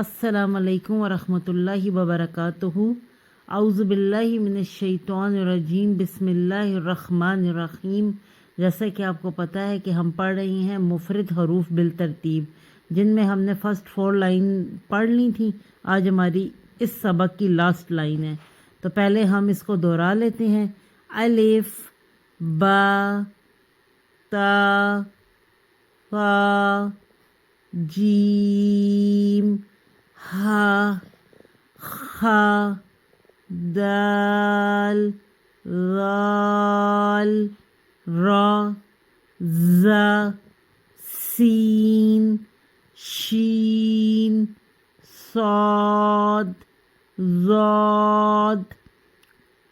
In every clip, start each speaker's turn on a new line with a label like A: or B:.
A: अस्सलाम वालेकुम वरहमतुल्लाहि वबरकातुहू। औज़ु बिल्लाहि मिनश्शैतानिर्रजीम, बिस्मिल्लाहिर्रहमानिर्रहीम। जैसे कि आपको पता है कि हम पढ़ रही हैं मुफरद हरूफ बिल तरतीब, जिनमें हमने फ़र्स्ट 4 लाइन पढ़ ली थी। आज हमारी इस सबक की लास्ट लाइन है, तो पहले हम इसको दोहरा लेते हैं। अलिफ बा ता सा जीम हा खा दाल राल रा ज़ा सीन शीन साद ज़ाद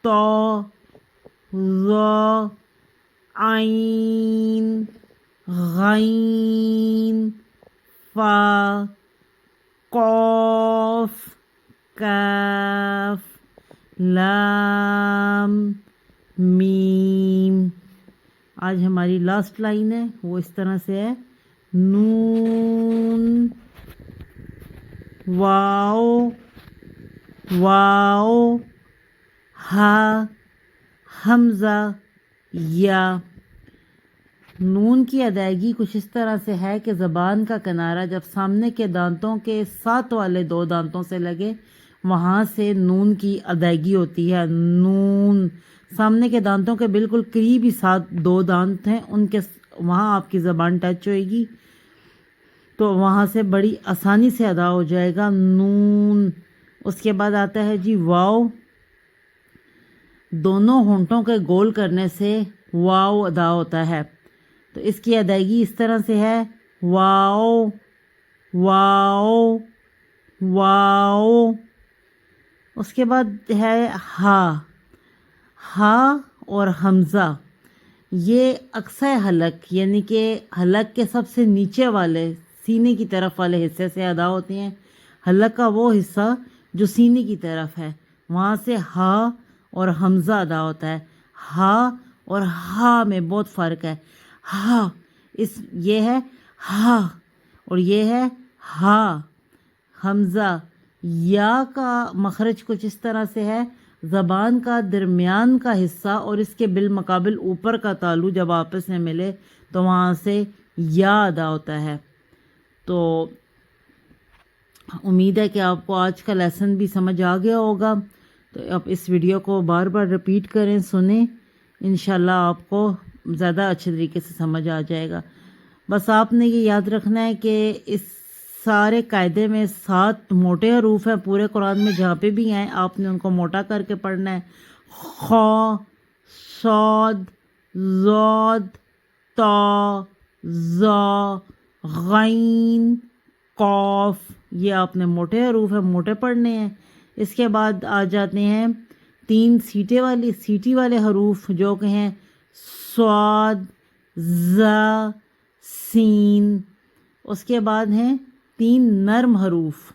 A: तो ज़ा आइन गैन फा कॉफ काफ लाम मीम। आज हमारी लास्ट लाइन है, वो इस तरह से है। नून वाओ वाओ हा हमज़ा या। नून की अदायगी कुछ इस तरह से है कि ज़बान का किनारा जब सामने के दांतों के साथ वाले 2 दांतों से लगे, वहाँ से नून की अदायगी होती है। नून सामने के दांतों के बिल्कुल करीब ही साथ 2 दांत हैं, उनके वहाँ आपकी ज़बान टच होएगी, तो वहाँ से बड़ी आसानी से अदा हो जाएगा नून। उसके बाद आता है जी वाव। दोनों होंठों के गोल करने से वाव अदा होता है, तो इसकी अदायगी इस तरह से है। Wow wow wow. उसके बाद है हा। हा और हमज़ा, ये अक्सा हलक यानी कि हलक के सबसे नीचे वाले सीने की तरफ वाले हिस्से से अदा होते हैं। हलक का वो हिस्सा जो सीने की तरफ है, वहाँ से हा और हमज़ा अदा होता है। हा और हा में बहुत फ़र्क है। हा ये है हा और ये है हा। हमज़ा या का मखरज कुछ इस तरह से है। ज़बान का दरमियान का हिस्सा और इसके बिलमकाबिल ऊपर का तालु जब आपस में मिले तो वहाँ से या अदा होता है। तो उम्मीद है कि आपको आज का लेसन भी समझ आ गया होगा। तो आप इस वीडियो को बार बार रिपीट करें, सुनें, इंशाल्लाह आपको ज़्यादा अच्छे तरीके से समझ आ जाएगा। बस आपने ये याद रखना है कि इस सारे कायदे में 7 मोटे हरूफ हैं पूरे कुरान में, जहाँ पे भी हैं आपने उनको मोटा करके पढ़ना है। खा सौद ज़ौद ता ज़ा गैन कॉफ, ये आपने मोटे हरूफ है, मोटे पढ़ने हैं। इसके बाद आ जाते हैं 3 सीटी वाले हरूफ जो कि हैं स्वाद ज़ा सीन। उसके बाद हैं 3 नर्म हरूफ,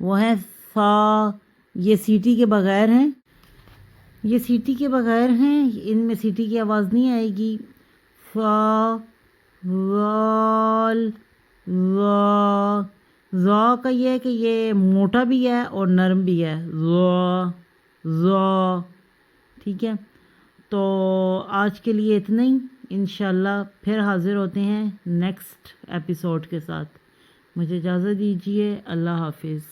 A: वो हैं सा। ये सीटी के बगैर हैं, ये सीटी के बगैर हैं, इनमें सीटी की आवाज़ नहीं आएगी। फा वाल वा। ज़ा का ये है कि ये मोटा भी है और नरम भी है। ज़ा ठीक है। तो आज के लिए इतना ही। इंशाल्लाह फिर हाज़िर होते हैं नेक्स्ट एपिसोड के साथ। मुझे इजाज़त दीजिए। अल्लाह हाफिज़।